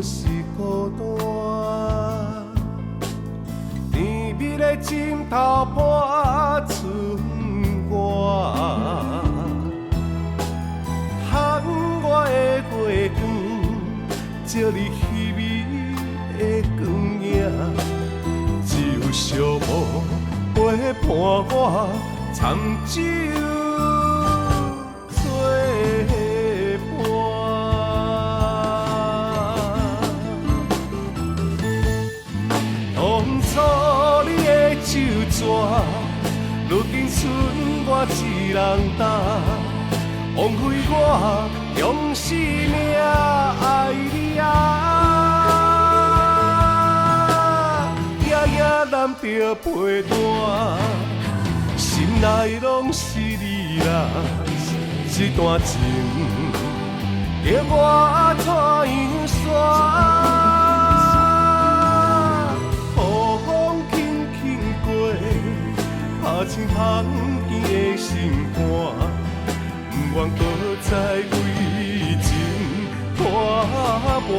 是孤单。甜蜜的枕头伴春歌，喊我的花团，借你稀微的光影，只有寂寞陪伴我参酒作伴。当初你的手纸，如今剩我一人担，枉费我用生命爱你啊！夜夜难着陪伴，心内拢是你啦，这段情叫我带样山。拍成巷边的心肝，不愿搁再为情拖磨。